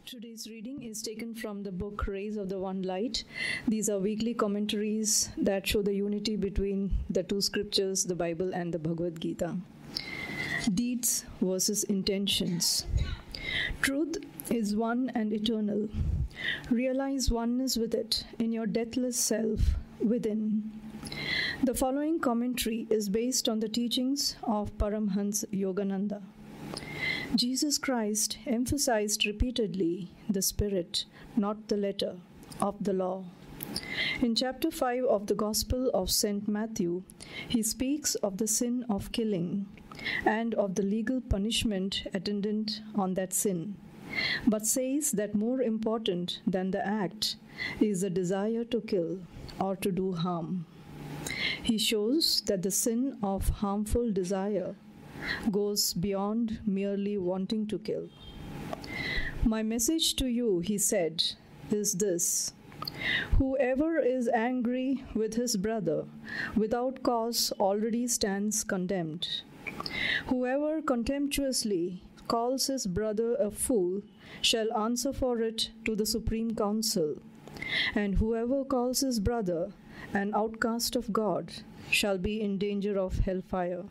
Today's reading is taken from the book Rays of the One Light. These are weekly commentaries that show the unity between the two scriptures, the Bible and the Bhagavad Gita. Deeds versus intentions. Truth is one and eternal. Realize oneness with it in your deathless self within. The following commentary is based on the teachings of Paramhans Yogananda. Jesus Christ emphasized repeatedly the spirit, not the letter, of the law. In chapter 5 of the Gospel of St. Matthew, he speaks of the sin of killing and of the legal punishment attendant on that sin, but says that more important than the act is the desire to kill or to do harm. He shows that the sin of harmful desire goes beyond merely wanting to kill. My message to you, he said, is this: whoever is angry with his brother without cause already stands condemned. Whoever contemptuously calls his brother a fool shall answer for it to the Supreme Council, and whoever calls his brother an outcast of God shall be in danger of hellfire.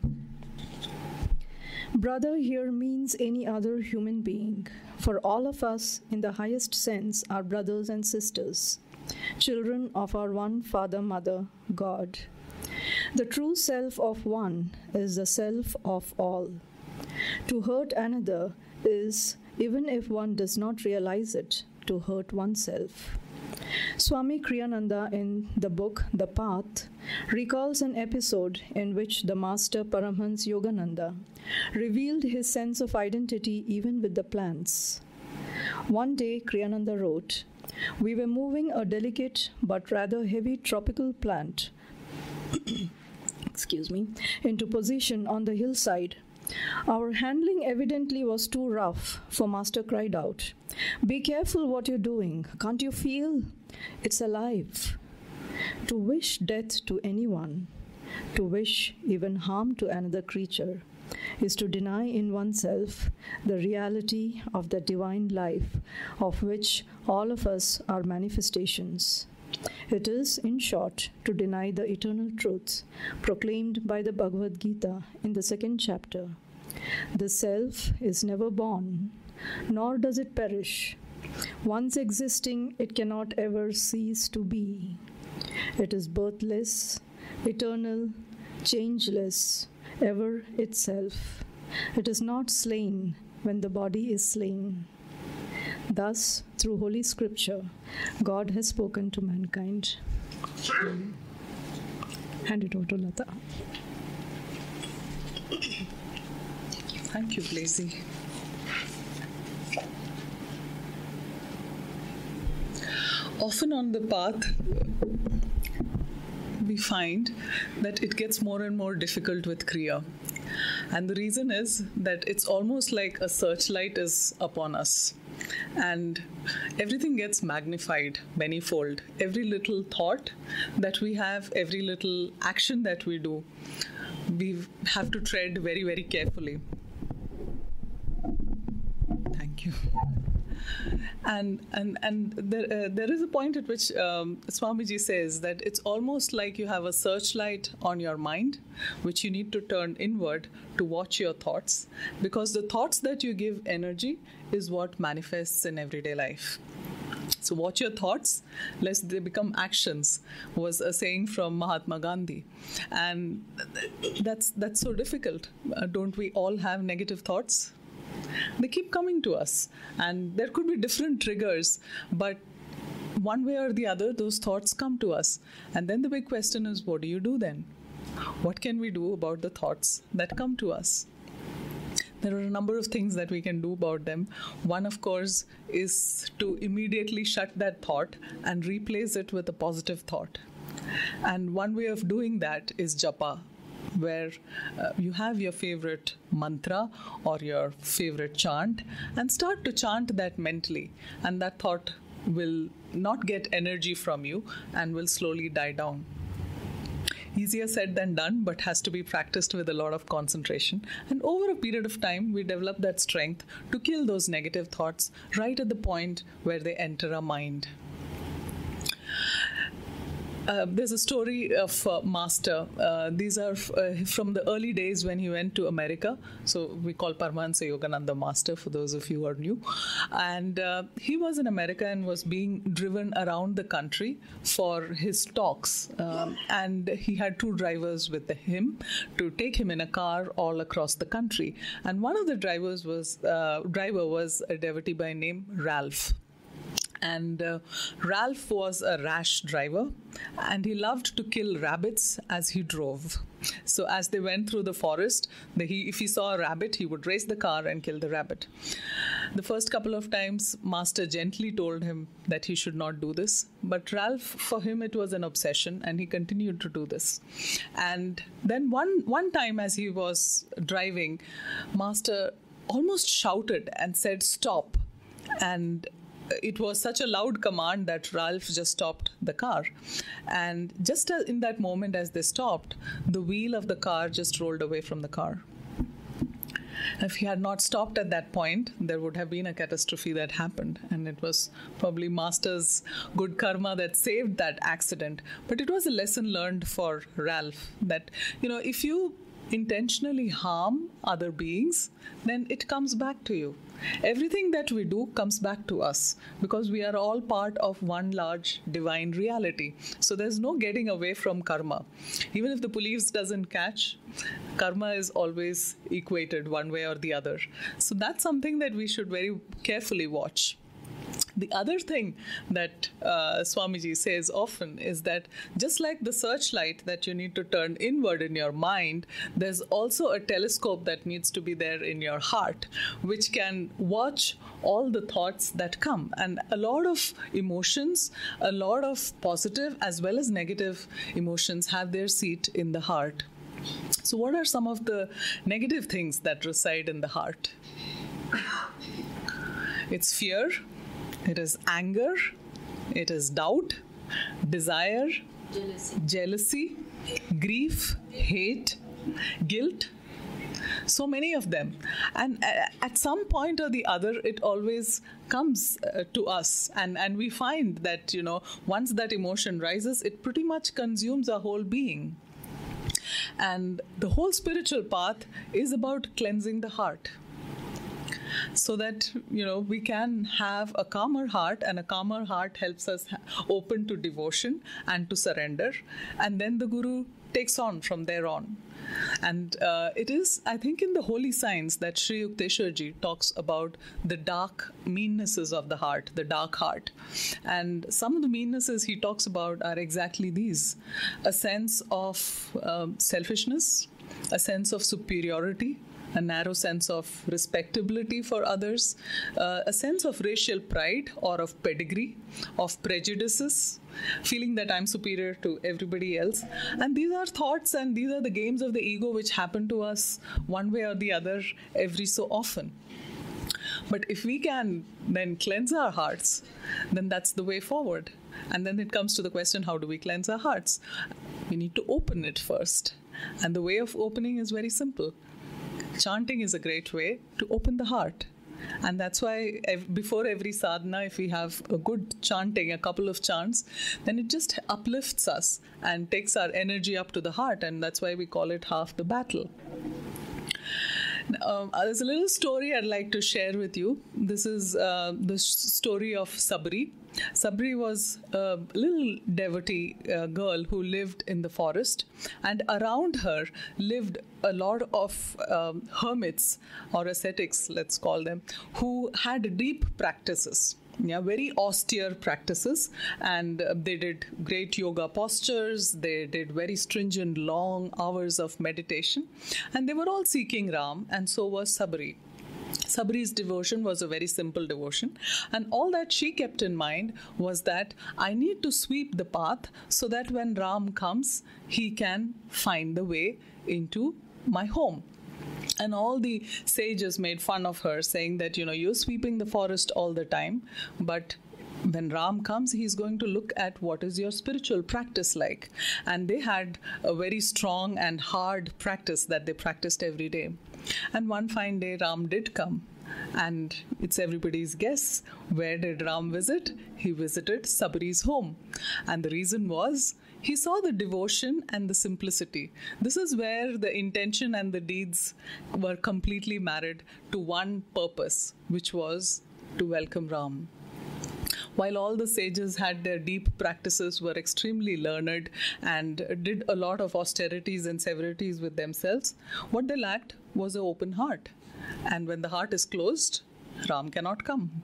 Brother here means any other human being, for all of us in the highest sense are brothers and sisters, children of our one Father, Mother, God. The true self of one is the self of all. To hurt another is, even if one does not realize it, to hurt oneself. Swami Kriyananda in the book The Path recalls an episode in which the master Paramhans Yogananda revealed his sense of identity even with the plants. One day, Kriyananda wrote, "We were moving a delicate but rather heavy tropical plant into position on the hillside. Our handling evidently was too rough, for Master cried out, 'Be careful what you're doing. Can't you feel? It's alive.' To wish death to anyone, to wish even harm to another creature, is to deny in oneself the reality of the divine life of which all of us are manifestations. It is, in short, to deny the eternal truths proclaimed by the Bhagavad Gita in the 2nd chapter. The self is never born, nor does it perish. Once existing, it cannot ever cease to be. It is birthless, eternal, changeless, ever itself. It is not slain when the body is slain. Thus, through Holy Scripture, God has spoken to mankind." Hand it over to Latha. Thank you, Blazy. Often on the path, we find that it gets more and more difficult with Kriya. And the reason is that it's almost like a searchlight is upon us. And everything gets magnified manyfold. Every little thought that we have, every little action that we do, we have to tread very, very carefully. Thank you. And there is a point at which Swamiji says that it's almost like you have a searchlight on your mind, which you need to turn inward to watch your thoughts, because the thoughts that you give energy is what manifests in everyday life. So watch your thoughts, lest they become actions, was a saying from Mahatma Gandhi. And that's so difficult. Don't we all have negative thoughts? They keep coming to us, and there could be different triggers, but one way or the other, those thoughts come to us. And then the big question is, what do you do then? What can we do about the thoughts that come to us? There are a number of things that we can do about them. One, of course, is to immediately shut that thought and replace it with a positive thought. And one way of doing that is japa, where you have your favorite mantra or your favorite chant and start to chant that mentally, and that thought will not get energy from you and will slowly die down. Easier said than done, but has to be practiced with a lot of concentration. And over a period of time, we develop that strength to kill those negative thoughts right at the point where they enter our mind. There's a story of Master. These are from the early days when he went to America. So we call Paramahansa Yogananda Master, for those of you who are new. And he was in America and was being driven around the country for his talks. And he had 2 drivers with him to take him in a car all across the country. And one of the driver was a devotee by name Ralph. And Ralph was a rash driver, and he loved to kill rabbits as he drove. So as they went through the forest, if he saw a rabbit, he would race the car and kill the rabbit. The first couple of times, Master gently told him that he should not do this. But Ralph, for him, it was an obsession, and he continued to do this. And then one time as he was driving, Master almost shouted and said, "Stop." And it was such a loud command that Ralph just stopped the car. And just in that moment as they stopped, the wheel of the car just rolled away from the car. If he had not stopped at that point, there would have been a catastrophe that happened. And it was probably Master's good karma that saved that accident. But it was a lesson learned for Ralph that, if you intentionally harm other beings, then it comes back to you. Everything that we do comes back to us because we are all part of one large divine reality. So there's no getting away from karma. Even if the police doesn't catch, karma is always equated one way or the other. So that's something that we should very carefully watch. The other thing that Swamiji says often is that just like the searchlight that you need to turn inward in your mind, there's also a telescope that needs to be there in your heart, which can watch all the thoughts that come. And a lot of emotions, a lot of positive as well as negative emotions have their seat in the heart. So what are some of the negative things that reside in the heart? It's fear. It is anger, it is doubt, desire, jealousy, grief, hate, guilt. So many of them. And at some point or the other, it always comes to us. And we find that, once that emotion rises, it pretty much consumes our whole being. And the whole spiritual path is about cleansing the heart, so that, we can have a calmer heart, and a calmer heart helps us open to devotion and to surrender. And then the Guru takes on from there on. And it is, I think, in the holy signs that Sri Yukteswarji talks about the dark meannesses of the heart, the dark heart. And some of the meannesses he talks about are exactly these: a sense of selfishness, a sense of superiority, a narrow sense of respectability for others, a sense of racial pride or of pedigree, of prejudices, feeling that I'm superior to everybody else. And these are thoughts and these are the games of the ego which happen to us one way or the other every so often. But if we can then cleanse our hearts, then that's the way forward. And then it comes to the question, how do we cleanse our hearts? We need to open it first. And the way of opening is very simple. Chanting is a great way to open the heart. And that's why before every sadhana, if we have a good chanting, a couple of chants, then it just uplifts us and takes our energy up to the heart. And that's why we call it half the battle. There's a little story I'd like to share with you. This is the story of Sabri. Sabri was a little devotee girl who lived in the forest, and around her lived a lot of hermits or ascetics, let's call them, who had deep practices. Very austere practices, and they did great yoga postures, they did very stringent long hours of meditation, and they were all seeking Ram, and so was Sabri. Sabri's devotion was a very simple devotion, and all that she kept in mind was that I need to sweep the path so that when Ram comes, he can find the way into my home. And all the sages made fun of her, saying that, you're sweeping the forest all the time, but when Ram comes, he's going to look at what is your spiritual practice like. And they had a very strong and hard practice that they practiced every day. And one fine day, Ram did come. And it's everybody's guess. Where did Ram visit? He visited Sabari's home. And the reason was, he saw the devotion and the simplicity. This is where the intention and the deeds were completely married to one purpose, which was to welcome Ram. While all the sages had their deep practices, were extremely learned, and did a lot of austerities and severities with themselves, what they lacked was an open heart. And when the heart is closed, Ram cannot come.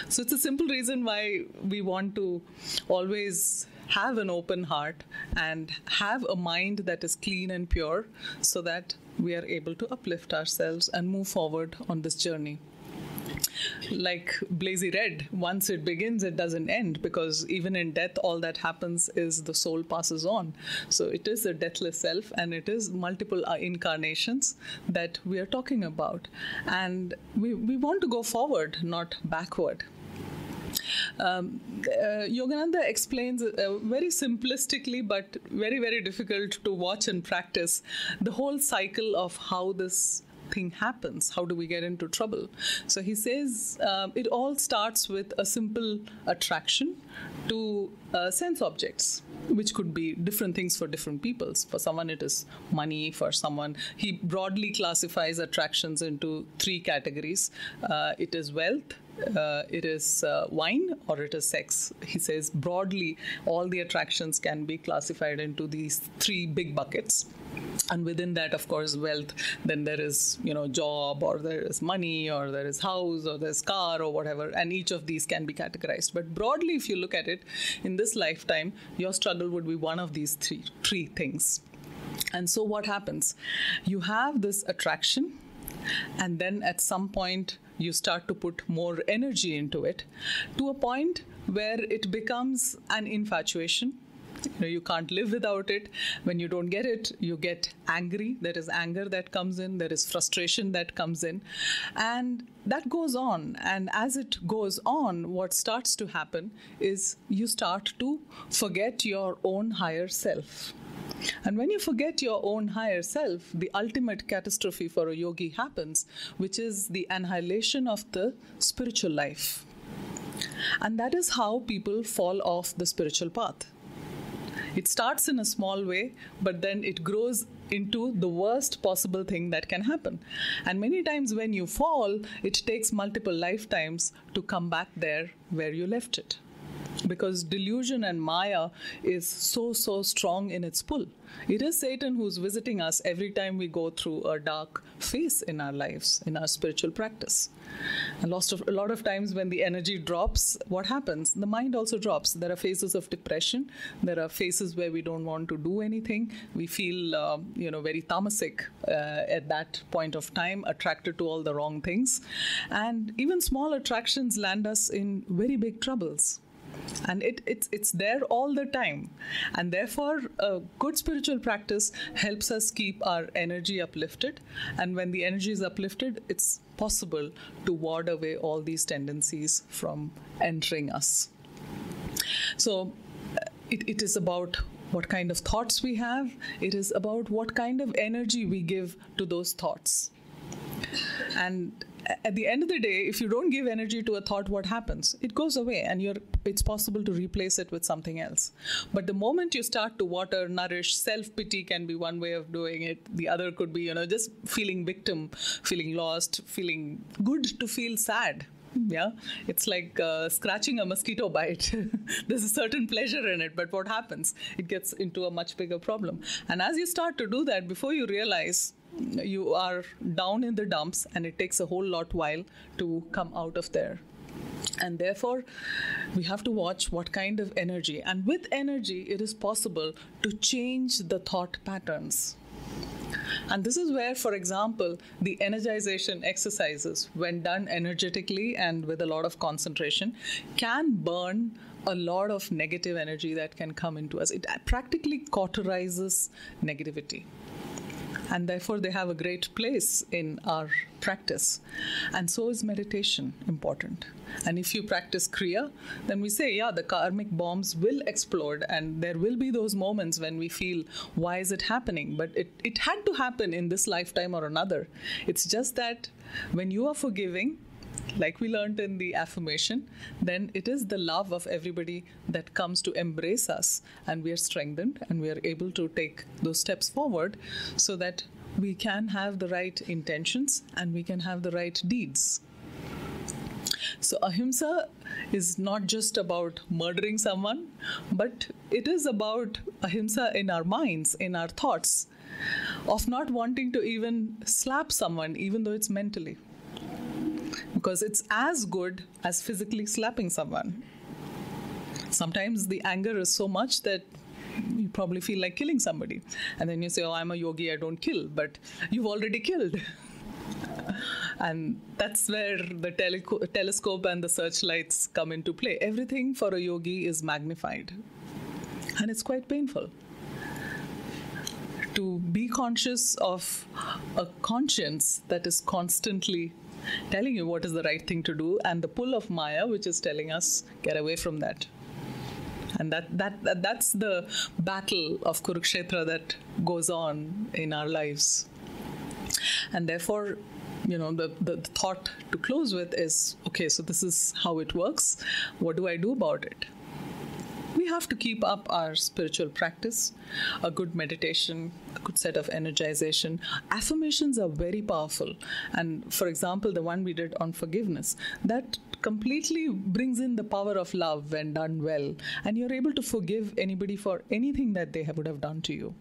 So it's a simple reason why we want to always have an open heart and have a mind that is clean and pure, so that we are able to uplift ourselves and move forward on this journey. Like Blazy Red, once it begins, it doesn't end, because even in death, all that happens is the soul passes on. So it is a deathless self, and it is multiple incarnations that we are talking about. And we want to go forward, not backward. Yogananda explains very simplistically, but very, very difficult to watch and practice, the whole cycle of how this thing happens. How do we get into trouble? So he says it all starts with a simple attraction to sense objects, which could be different things for different peoples. For someone, it is money. For someone, he broadly classifies attractions into three categories. It is wealth, it is wine, or it is sex. He says broadly all the attractions can be classified into these three big buckets. And within that, of course, wealth, then there is, job, or there is money, or there is house, or there's car, or whatever. And each of these can be categorized. But broadly, if you look at it, in this lifetime, your struggle would be one of these three things. And so what happens? You have this attraction, and then at some point, you start to put more energy into it, to a point where it becomes an infatuation. You can't live without it. When you don't get it, you get angry. There is anger that comes in. There is frustration that comes in. And that goes on. And as it goes on, what starts to happen is you start to forget your own higher self. And when you forget your own higher self, the ultimate catastrophe for a yogi happens, which is the annihilation of the spiritual life. And that is how people fall off the spiritual path. It starts in a small way, but then it grows into the worst possible thing that can happen. And many times when you fall, it takes multiple lifetimes to come back there where you left it. Because delusion and Maya is so strong in its pull. It is Satan who's visiting us every time we go through a dark phase in our lives, in our spiritual practice. A lot of times when the energy drops, what happens? The mind also drops. There are phases of depression. There are phases where we don't want to do anything. We feel, very tamasic at that point of time, attracted to all the wrong things. And even small attractions land us in very big troubles. And it's there all the time. And therefore, a good spiritual practice helps us keep our energy uplifted. And when the energy is uplifted, it's possible to ward away all these tendencies from entering us. So it is about what kind of thoughts we have. It is about what kind of energy we give to those thoughts. And at the end of the day, if you don't give energy to a thought, what happens? It goes away, and it's possible to replace it with something else. But the moment you start to water, nourish, self-pity can be one way of doing it. The other could be, just feeling victim, feeling lost, feeling good to feel sad. Yeah, it's like scratching a mosquito bite. There's a certain pleasure in it, but what happens? It gets into a much bigger problem. And as you start to do that, before you realize, you are down in the dumps, and it takes a whole lot while to come out of there. And therefore, we have to watch what kind of energy. And with energy, it is possible to change the thought patterns. And this is where, for example, the energization exercises, when done energetically and with a lot of concentration, can burn a lot of negative energy that can come into us. It practically cauterizes negativity. And therefore, they have a great place in our practice. And so is meditation important. And if you practice Kriya, then we say, yeah, the karmic bombs will explode, and there will be those moments when we feel, why is it happening? But it had to happen in this lifetime or another. It's just that when you are forgiving, like we learned in the affirmation, then it is the love of everybody that comes to embrace us, and we are strengthened and we are able to take those steps forward so that we can have the right intentions and we can have the right deeds. So ahimsa is not just about murdering someone, but it is about ahimsa in our minds, in our thoughts, of not wanting to even slap someone, even though it's mentally. Because it's as good as physically slapping someone. Sometimes the anger is so much that you probably feel like killing somebody. And then you say, oh, I'm a yogi, I don't kill. But you've already killed. And that's where the telescope and the searchlights come into play. Everything for a yogi is magnified. And it's quite painful to be conscious of a conscience that is constantly telling you what is the right thing to do, and the pull of Maya, which is telling us, get away from that. And that's the battle of Kurukshetra that goes on in our lives. And therefore, the thought to close with is, okay, so this is how it works. What do I do about it? We have to keep up our spiritual practice, a good meditation, a good set of energization. Affirmations are very powerful. And for example, the one we did on forgiveness, that completely brings in the power of love when done well. And you're able to forgive anybody for anything that they would have done to you.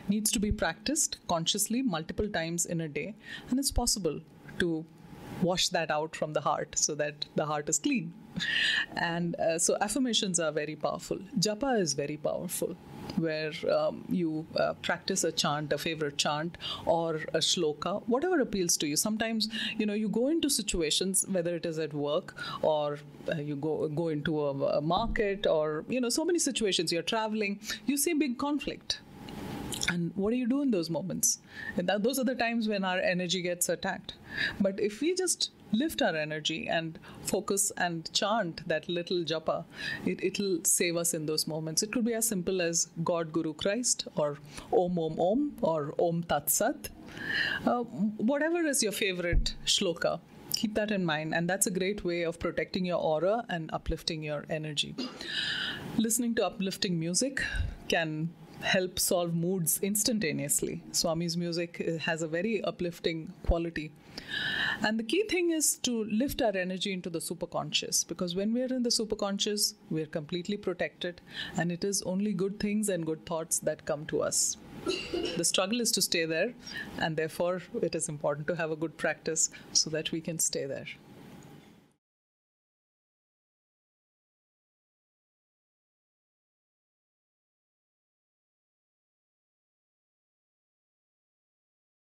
Needs to be practiced consciously multiple times in a day. And it's possible to wash that out from the heart so that the heart is clean. And so affirmations are very powerful. Japa is very powerful, where you practice a chant, a favorite chant, or a shloka, whatever appeals to you. Sometimes, you go into situations, whether it is at work or you go into a market, or, so many situations, you're traveling, you see big conflict. And what do you do in those moments? And those are the times when our energy gets attacked. But if we just lift our energy and focus and chant that little japa, it'll save us in those moments. It could be as simple as God, Guru, Christ, or Om, Om, Om, or Om Tat Sat. Whatever is your favorite shloka, keep that in mind. And that's a great way of protecting your aura and uplifting your energy. Listening to uplifting music can help solve moods instantaneously. Swami's music has a very uplifting quality. And the key thing is to lift our energy into the superconscious, because when we're in the superconscious, we're completely protected, and it is only good things and good thoughts that come to us. The struggle is to stay there, and therefore it is important to have a good practice so that we can stay there.